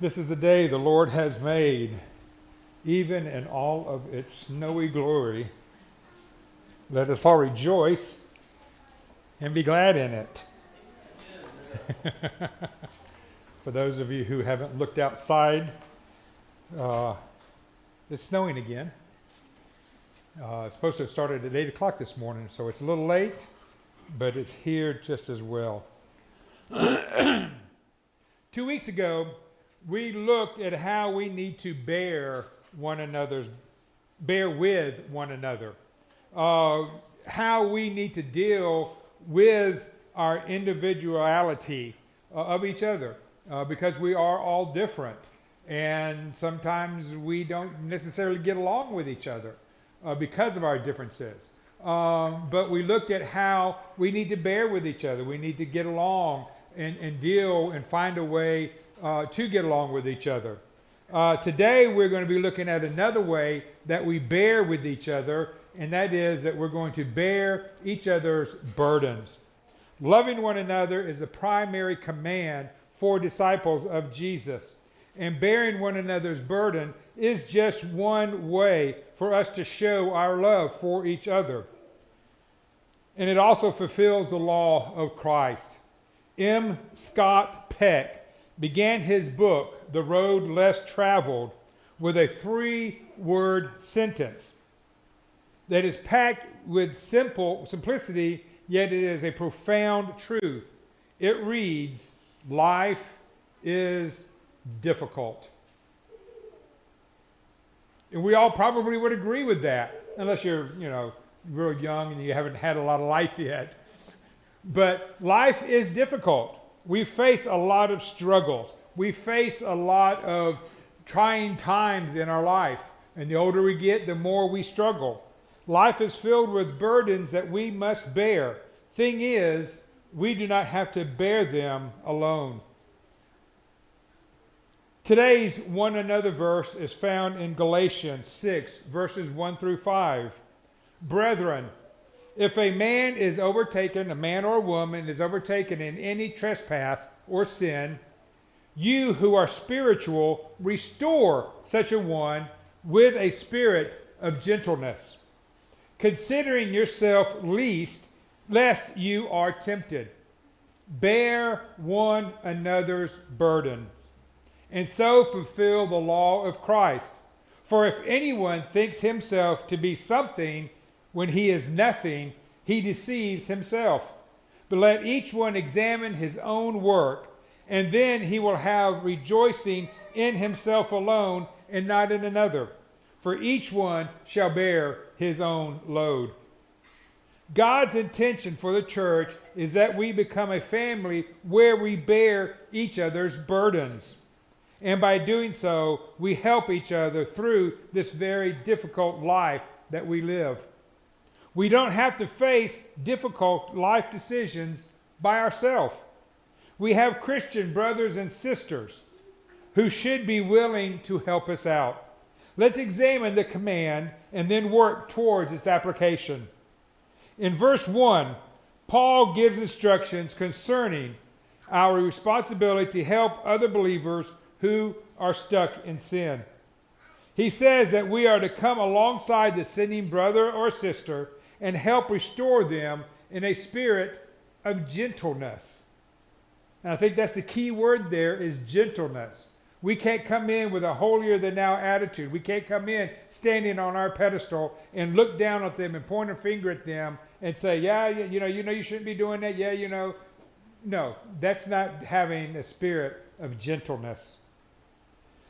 This is the day the Lord has made, even in all of its snowy glory. Let us all rejoice and be glad in it. For those of you who haven't looked outside, it's snowing again. It's supposed to have started at 8 o'clock this morning, so it's a little late, but it's here just as well. 2 weeks ago, we looked at how we need to bear with one another, how we need to deal with our individuality of each other, because we are all different, and sometimes we don't necessarily get along with each other because of our differences. But we looked at how we need to bear with each other. We need to get along and deal and find a way to get along with each other. Today we're going to be looking at another way that we bear with each other, and that is that we're going to bear each other's burdens. Loving one another is the primary command for disciples of Jesus, and bearing one another's burden is just one way for us to show our love for each other. And it also fulfills the law of Christ. M. Scott Peck began his book, The Road Less Traveled, with a 3-word sentence that is packed with simplicity, yet it is a profound truth. It reads, "Life is difficult." And we all probably would agree with that, unless you're, real young and you haven't had a lot of life yet. But life is difficult. We face a lot of struggles. We face a lot of trying times in our life. And the older we get, the more we struggle. Life is filled with burdens that we must bear. Thing is, we do not have to bear them alone. Today's one another verse is found in Galatians 6, verses 1 through 5. Brethren, if a man or a woman is overtaken in any trespass or sin, you who are spiritual, restore such a one with a spirit of gentleness, considering yourself lest you are tempted. Bear one another's burdens, and so fulfill the law of Christ. For if anyone thinks himself to be something when he is nothing, he deceives himself. But let each one examine his own work, and then he will have rejoicing in himself alone and not in another. For each one shall bear his own load. God's intention for the church is that we become a family where we bear each other's burdens. And by doing so, we help each other through this very difficult life that we live. We don't have to face difficult life decisions by ourselves. We have Christian brothers and sisters who should be willing to help us out. Let's examine the command and then work towards its application. In verse 1, Paul gives instructions concerning our responsibility to help other believers who are stuck in sin. He says that we are to come alongside the sinning brother or sister and help restore them in a spirit of gentleness. And I think that's the key word there, is gentleness. We can't come in with a holier-than-thou attitude. We can't come in standing on our pedestal and look down at them and point a finger at them and say, you shouldn't be doing that. No, that's not having a spirit of gentleness.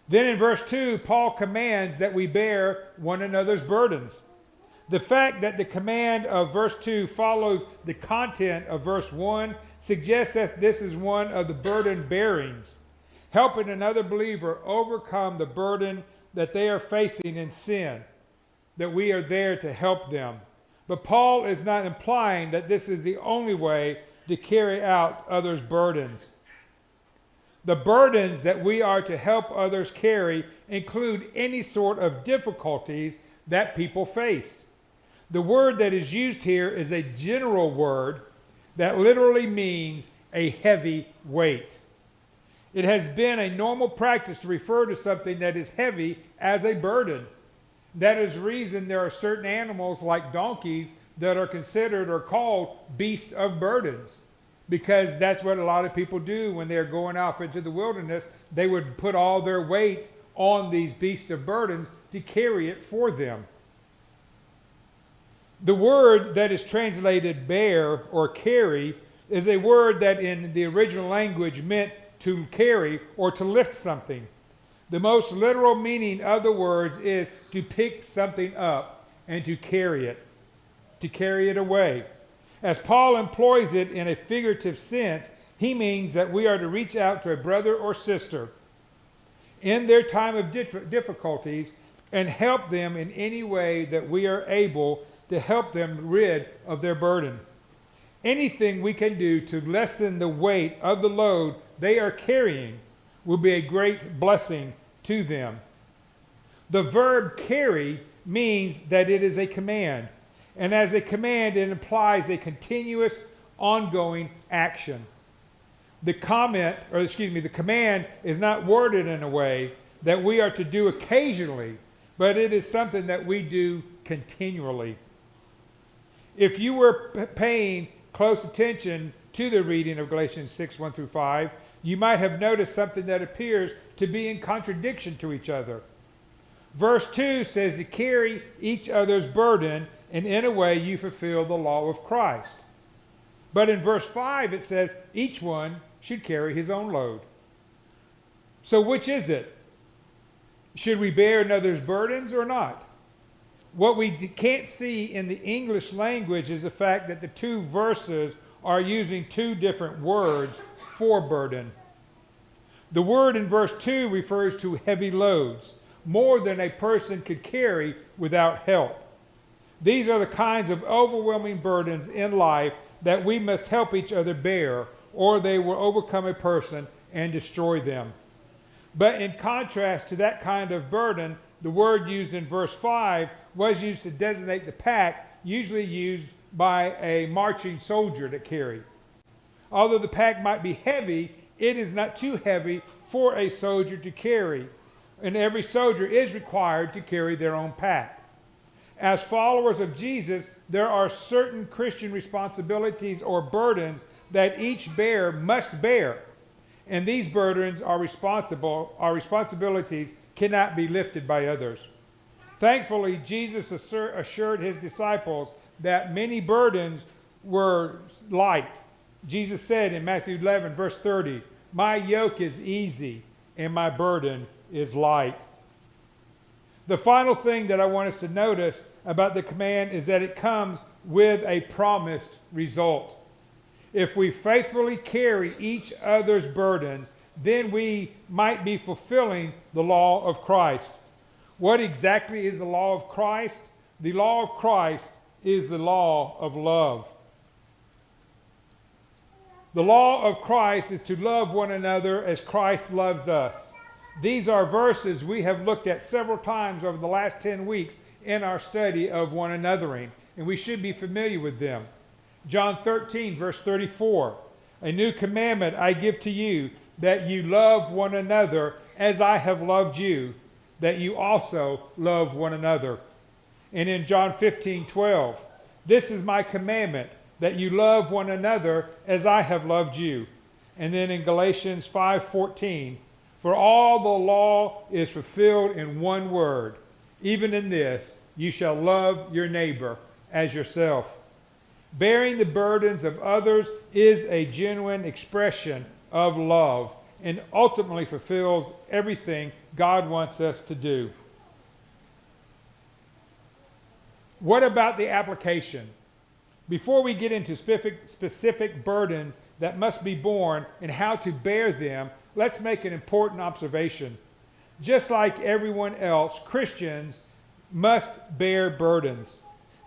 Then in verse 2, Paul commands that we bear one another's burdens. The fact that the command of verse 2 follows the content of verse 1 suggests that this is one of the burden bearings, helping another believer overcome the burden that they are facing in sin, that we are there to help them. But Paul is not implying that this is the only way to carry out others' burdens. The burdens that we are to help others carry include any sort of difficulties that people face. The word that is used here is a general word that literally means a heavy weight. It has been a normal practice to refer to something that is heavy as a burden. That is the reason there are certain animals like donkeys that are considered or called beasts of burdens, because that's what a lot of people do when they're going off into the wilderness. They would put all their weight on these beasts of burdens to carry it for them. The word that is translated bear or carry is a word that in the original language meant to carry or to lift something. The most literal meaning of the words is to pick something up and to carry it away. As Paul employs it in a figurative sense, he means that we are to reach out to a brother or sister in their time of difficulties and help them in any way that we are able to help them rid of their burden. Anything we can do to lessen the weight of the load they are carrying will be a great blessing to them. The verb carry means that it is a command, and as a command it implies a continuous, ongoing action. The command is not worded in a way that we are to do occasionally, but it is something that we do continually. If you were paying close attention to the reading of Galatians 6, 1 through 5, you might have noticed something that appears to be in contradiction to each other. Verse 2 says to carry each other's burden, and in a way you fulfill the law of Christ. But in verse 5 it says each one should carry his own load. So which is it? Should we bear another's burdens or not? What we can't see in the English language is the fact that the two verses are using two different words for burden. The word in verse 2 refers to heavy loads, more than a person could carry without help. These are the kinds of overwhelming burdens in life that we must help each other bear, or they will overcome a person and destroy them. But in contrast to that kind of burden, the word used in verse 5 was used to designate the pack usually used by a marching soldier to carry. Although the pack might be heavy, it is not too heavy for a soldier to carry, and every soldier is required to carry their own pack. As followers of Jesus, there are certain Christian responsibilities or burdens that each bearer must bear, and these burdens are responsibilities cannot be lifted by others. Thankfully, Jesus assured his disciples that many burdens were light. Jesus said in Matthew 11, verse 30, "My yoke is easy and my burden is light." The final thing that I want us to notice about the command is that it comes with a promised result. If we faithfully carry each other's burdens, then we might be fulfilling the law of Christ. What exactly is the law of Christ? The law of Christ is the law of love. The law of Christ is to love one another as Christ loves us. These are verses we have looked at several times over the last 10 weeks in our study of one anothering, and we should be familiar with them. John 13, verse 34, "A new commandment I give to you, that you love one another as I have loved you, that you also love one another." And in John 15, 12, "This is my commandment, that you love one another as I have loved you." And then in Galatians 5:14, "For all the law is fulfilled in one word, even in this, you shall love your neighbor as yourself." Bearing the burdens of others is a genuine expression of love and ultimately fulfills everything God wants us to do. What about the application? Before we get into specific burdens that must be borne and how to bear them, let's make an important observation. Just like everyone else, Christians must bear burdens.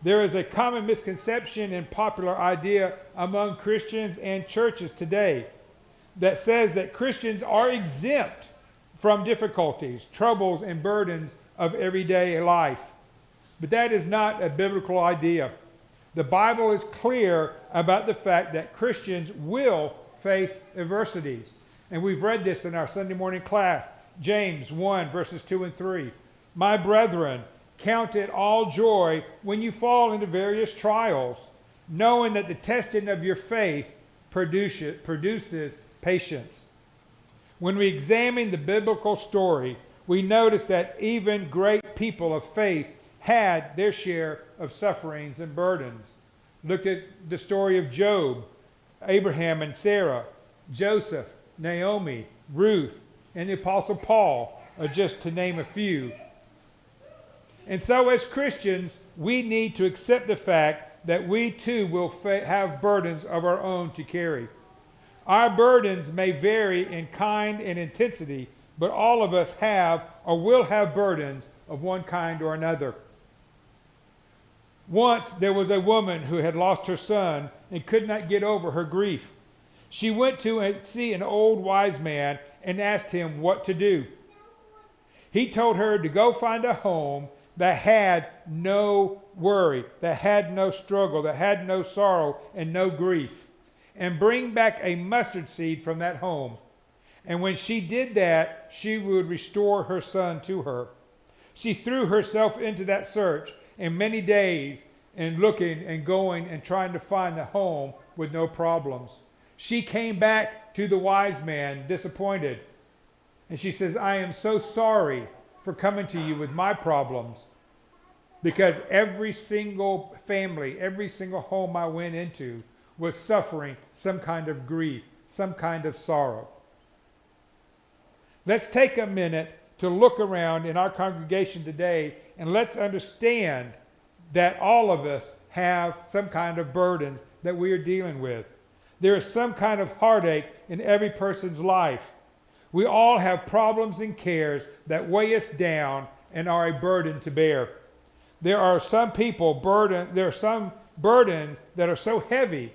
There is a common misconception and popular idea among Christians and churches today that says that Christians are exempt from difficulties, troubles, and burdens of everyday life. But that is not a biblical idea. The Bible is clear about the fact that Christians will face adversities. And we've read this in our Sunday morning class, James 1, verses 2 and 3. My brethren, count it all joy when you fall into various trials, knowing that the testing of your faith produces patience. When we examine the biblical story, we notice that even great people of faith had their share of sufferings and burdens. Look at the story of Job, Abraham and Sarah, Joseph, Naomi, Ruth, and the Apostle Paul, just to name a few. And so as Christians, we need to accept the fact that we too will have burdens of our own to carry. Our burdens may vary in kind and intensity, but all of us have or will have burdens of one kind or another. Once there was a woman who had lost her son and could not get over her grief. She went to see an old wise man and asked him what to do. He told her to go find a home that had no worry, that had no struggle, that had no sorrow and no grief, and bring back a mustard seed from that home. And when she did that, she would restore her son to her. She threw herself into that search, and many days and looking and going and trying to find a home with no problems. She came back to the wise man disappointed. And she says, I am so sorry for coming to you with my problems, because every single family, every single home I went into was suffering some kind of grief, some kind of sorrow. Let's take a minute to look around in our congregation today, and let's understand that all of us have some kind of burdens that we are dealing with. There is some kind of heartache in every person's life. We all have problems and cares that weigh us down and are a burden to bear. There are some burdens that are so heavy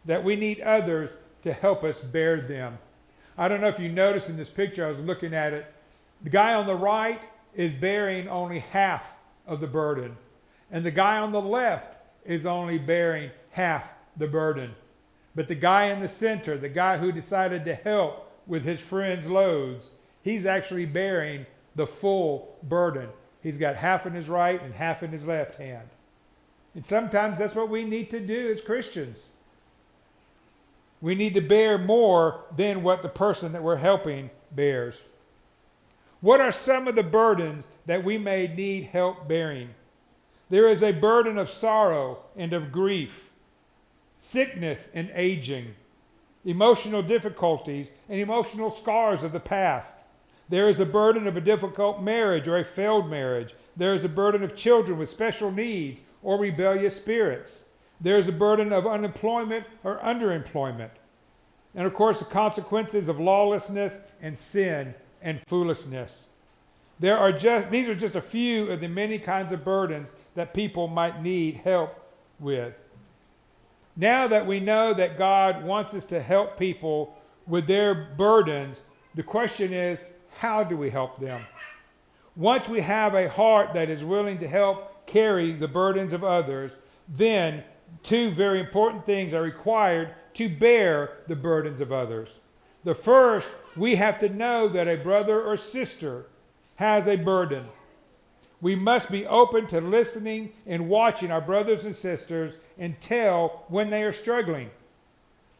that we need others to help us bear them. I don't know if you noticed in this picture, I was looking at it, the guy on the right is bearing only half of the burden, and the guy on the left is only bearing half the burden. But the guy in the center, the guy who decided to help with his friend's loads, he's actually bearing the full burden. He's got half in his right and half in his left hand. And sometimes that's what we need to do as Christians. We need to bear more than what the person that we're helping bears. What are some of the burdens that we may need help bearing? There is a burden of sorrow and of grief, sickness and aging, emotional difficulties and emotional scars of the past. There is a burden of a difficult marriage or a failed marriage. There is a burden of children with special needs or rebellious spirits. There is a burden of unemployment or underemployment. And of course, the consequences of lawlessness and sin and foolishness. These are just a few of the many kinds of burdens that people might need help with. Now that we know that God wants us to help people with their burdens, the question is, how do we help them? Once we have a heart that is willing to help carry the burdens of others, then two very important things are required to bear the burdens of others. The first, we have to know that a brother or sister has a burden. We must be open to listening and watching our brothers and sisters and tell when they are struggling,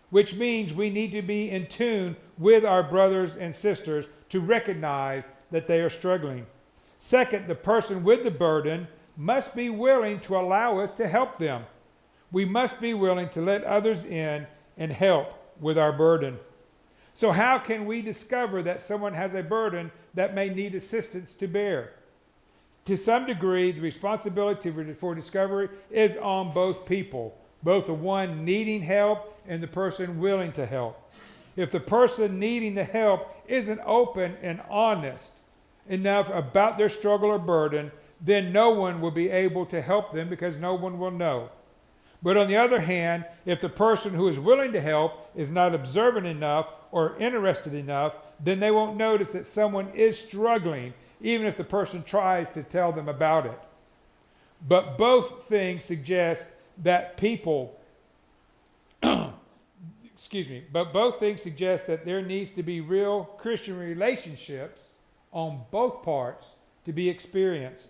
which means we need to be in tune with our brothers and sisters to recognize that they are struggling. Second, the person with the burden must be willing to allow us to help them. We must be willing to let others in and help with our burden. So how can we discover that someone has a burden that may need assistance to bear? To some degree, the responsibility for discovery is on both people, both the one needing help and the person willing to help. If the person needing the help isn't open and honest enough about their struggle or burden, then no one will be able to help them because no one will know. But on the other hand, if the person who is willing to help is not observant enough or interested enough, then they won't notice that someone is struggling, even if the person tries to tell them about it. But both things suggest that people, but both things suggest that there needs to be real Christian relationships on both parts to be experienced.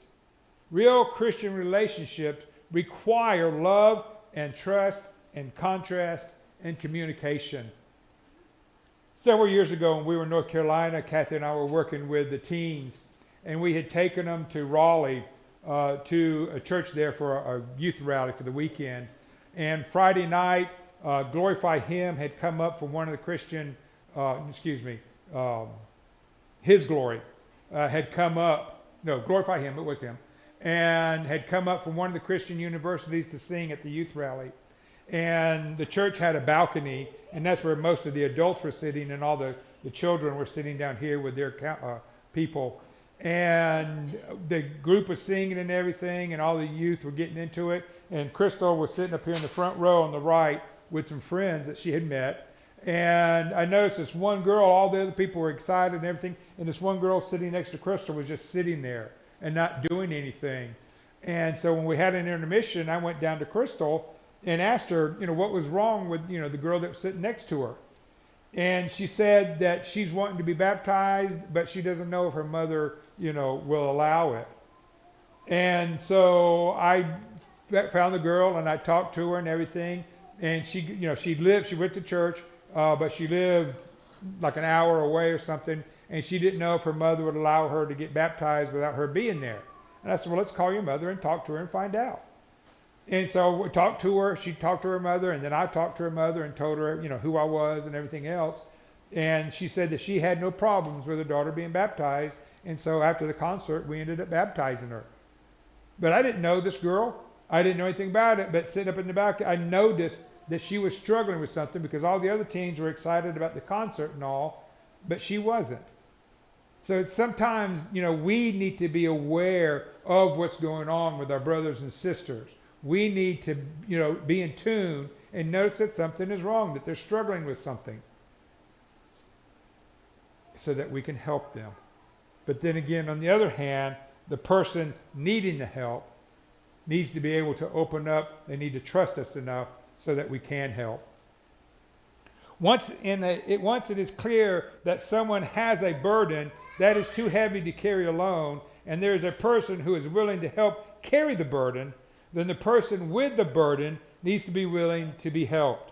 Real Christian relationships require love and trust and contrast and communication. Several years ago when we were in North Carolina, Kathy and I were working with the teens, and we had taken them to Raleigh to a church there for a youth rally for the weekend. And Friday night, Glorify Him had come up from one of the Christian, His Glory had come up, no, Glorify Him, it was him, and had come up from one of the Christian universities to sing at the youth rally. And the church had a balcony, and that's where most of the adults were sitting, and all the children were sitting down here with their people. And the group was singing and everything, and all the youth were getting into it. And Crystal was sitting up here in the front row on the right with some friends that she had met. And I noticed this one girl, all the other people were excited and everything, and this one girl sitting next to Crystal was just sitting there and not doing anything. And so when we had an intermission, I went down to Crystal and asked her, what was wrong with, the girl that was sitting next to her. And she said that she's wanting to be baptized, but she doesn't know if her mother, will allow it. And so I found the girl and I talked to her and everything. And she went to church, but she lived like an hour away or something. And she didn't know if her mother would allow her to get baptized without her being there. And I said, well, let's call your mother and talk to her and find out. And so we talked to her, she talked to her mother, and then I talked to her mother and told her, who I was and everything else. And she said that she had no problems with her daughter being baptized. And so after the concert, we ended up baptizing her. But I didn't know this girl. I didn't know anything about it. But sitting up in the back, I noticed that she was struggling with something because all the other teens were excited about the concert and all, but she wasn't. So sometimes, we need to be aware of what's going on with our brothers and sisters. We need to, be in tune and notice that something is wrong, that they're struggling with something, so that we can help them. But then again, on the other hand, the person needing the help needs to be able to open up. They need to trust us enough so that we can help. Once it is clear that someone has a burden that is too heavy to carry alone, and there is a person who is willing to help carry the burden, then the person with the burden needs to be willing to be helped.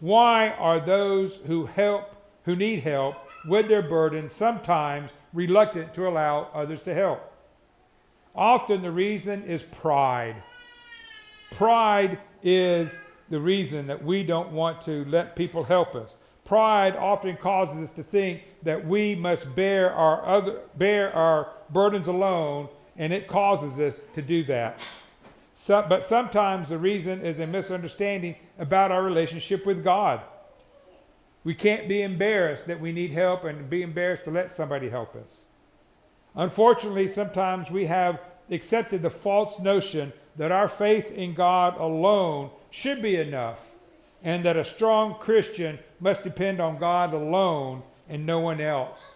Why are those who need help with their burden sometimes reluctant to allow others to help? Often the reason is pride. Pride is the reason that we don't want to let people help us. Pride often causes us to think that we must bear our burdens alone, and it causes us to do that. But sometimes the reason is a misunderstanding about our relationship with God. We can't be embarrassed that we need help and be embarrassed to let somebody help us. Unfortunately, sometimes we have accepted the false notion that our faith in God alone should be enough, and that a strong Christian must depend on God alone and no one else.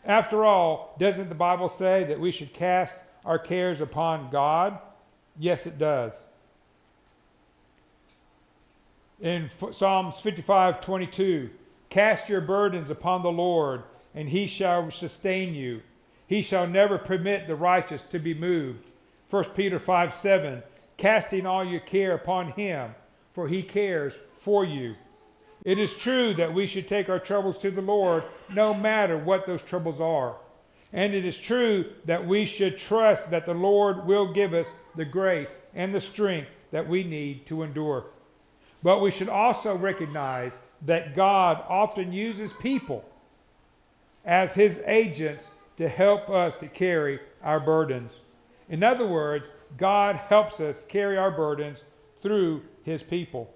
After all, doesn't the Bible say that we should cast our cares upon God? Yes, it does. In Psalms 55:22, cast your burdens upon the Lord, and he shall sustain you. He shall never permit the righteous to be moved. 1 Peter 5:7, casting all your care upon him, for he cares for you. It is true that we should take our troubles to the Lord, no matter what those troubles are. And it is true that we should trust that the Lord will give us the grace and the strength that we need to endure. But we should also recognize that God often uses people as his agents to help us to carry our burdens. In other words, God helps us carry our burdens through his people.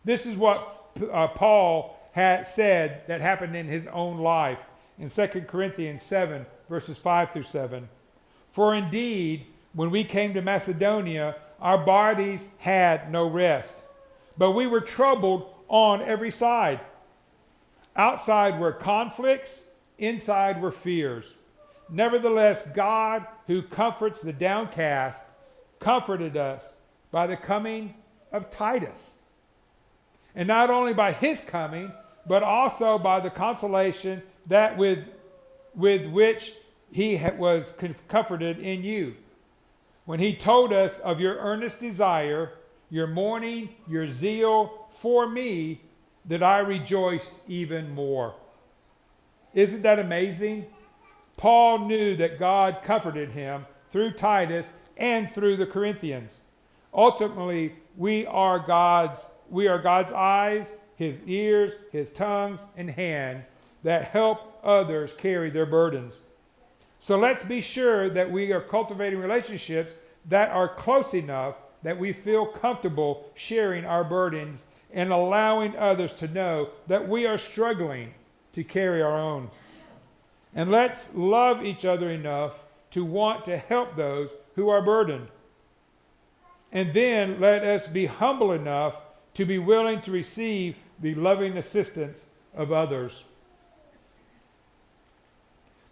This is what Paul had said that happened in his own life in 2 Corinthians 7, verses 5 through 7. For indeed, when we came to Macedonia, our bodies had no rest, but we were troubled on every side. Outside were conflicts, inside were fears. Nevertheless, God, who comforts the downcast, comforted us by the coming of Titus, And not only by his coming, but also by the consolation that with which he was comforted in you. When he told us of your earnest desire, your mourning, your zeal for me, that I rejoiced even more. Isn't that amazing? Paul knew that God comforted him through Titus and through the Corinthians. Ultimately, we are God's eyes, his ears, his tongues, and hands that help others carry their burdens. So let's be sure that we are cultivating relationships that are close enough that we feel comfortable sharing our burdens and allowing others to know that we are struggling to carry our own. And let's love each other enough to want to help those who are burdened. And then let us be humble enough to be willing to receive the loving assistance of others.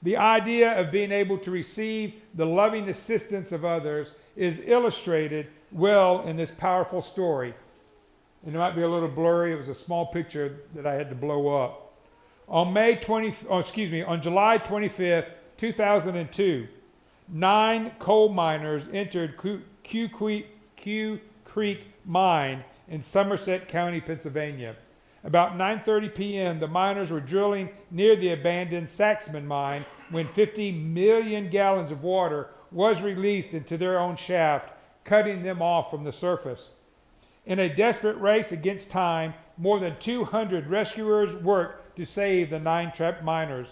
The idea of being able to receive the loving assistance of others is illustrated well in this powerful story. And it might be a little blurry. It was a small picture that I had to blow up. On July 25th, 2002, 9 coal miners entered Q Creek Mine in Somerset County, Pennsylvania. About 9:30 p.m., the miners were drilling near the abandoned Saxman mine when 50 million gallons of water was released into their own shaft, cutting them off from the surface. In a desperate race against time, more than 200 rescuers worked to save the 9 trapped miners.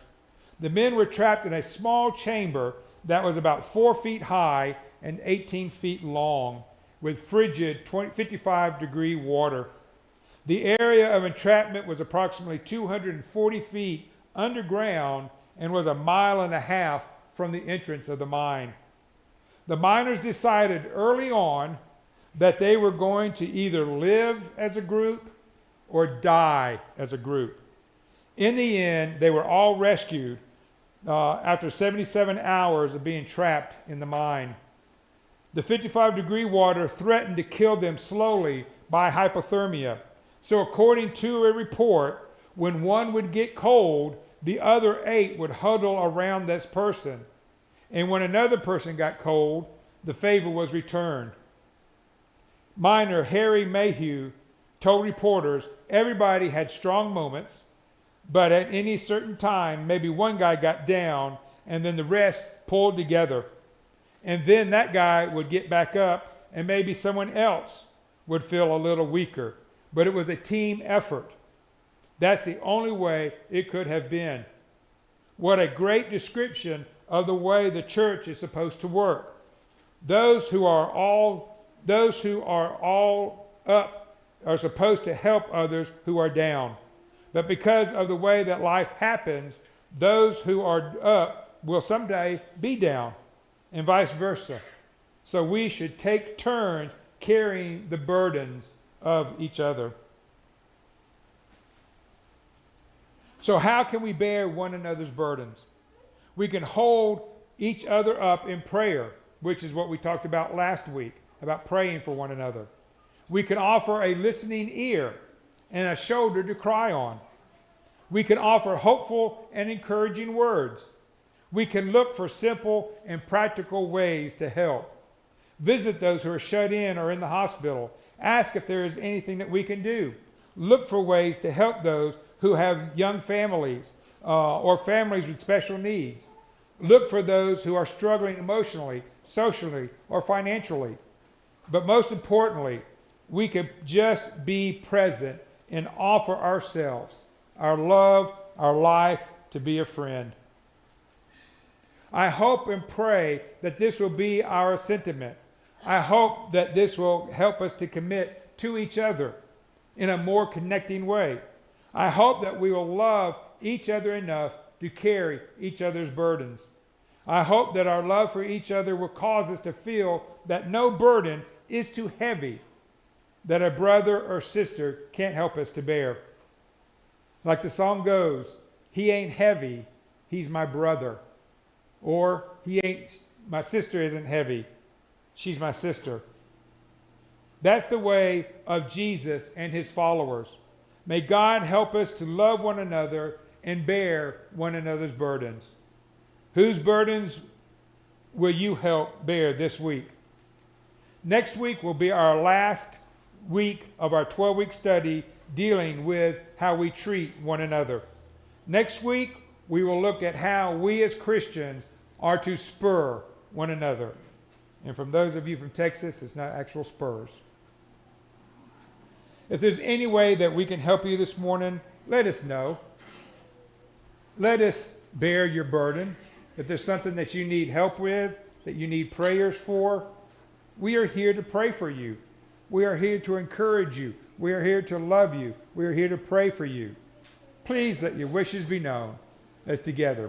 The men were trapped in a small chamber that was about 4 feet high and 18 feet long, with frigid 55-degree water. The area of entrapment was approximately 240 feet underground and was 1.5 miles from the entrance of the mine. The miners decided early on that they were going to either live as a group or die as a group. In the end, they were all rescued after 77 hours of being trapped in the mine. The 55-degree water threatened to kill them slowly by hypothermia. So according to a report, when one would get cold, the other 8 would huddle around this person. And when another person got cold, the favor was returned. Miner Harry Mayhew told reporters everybody had strong moments, but at any certain time, maybe one guy got down and then the rest pulled together. And then that guy would get back up and maybe someone else would feel a little weaker. But it was a team effort. That's the only way it could have been. What a great description of the way the church is supposed to work. Those who are all up are supposed to help others who are down. But because of the way that life happens, those who are up will someday be down, and vice versa. So we should take turns carrying the burdens of each other. So how can we bear one another's burdens? We can hold each other up in prayer, which is what we talked about last week, about praying for one another. We can offer a listening ear and a shoulder to cry on. We can offer hopeful and encouraging words. We can look for simple and practical ways to help. Visit those who are shut in or in the hospital. Ask if there is anything that we can do. Look for ways to help those who have young families or families with special needs. Look for those who are struggling emotionally, socially, or financially. But most importantly, we can just be present and offer ourselves, our love, our life to be a friend. I hope and pray that this will be our sentiment. I hope that this will help us to commit to each other in a more connecting way. I hope that we will love each other enough to carry each other's burdens. I hope that our love for each other will cause us to feel that no burden is too heavy that a brother or sister can't help us to bear. Like the song goes, he ain't heavy, he's my brother. Or my sister isn't heavy, she's my sister. That's the way of Jesus and his followers. May God help us to love one another and bear one another's burdens. Whose burdens will you help bear this week? Next week will be our last week of our 12-week study dealing with how we treat one another. Next week, we will look at how we as Christians are to spur one another. And from those of you from Texas, it's not actual spurs. If there's any way that we can help you this morning, let us know. Let us bear your burden. If there's something that you need help with, that you need prayers for, we are here to pray for you. We are here to encourage you. We are here to love you. We are here to pray for you. Please let your wishes be known as together we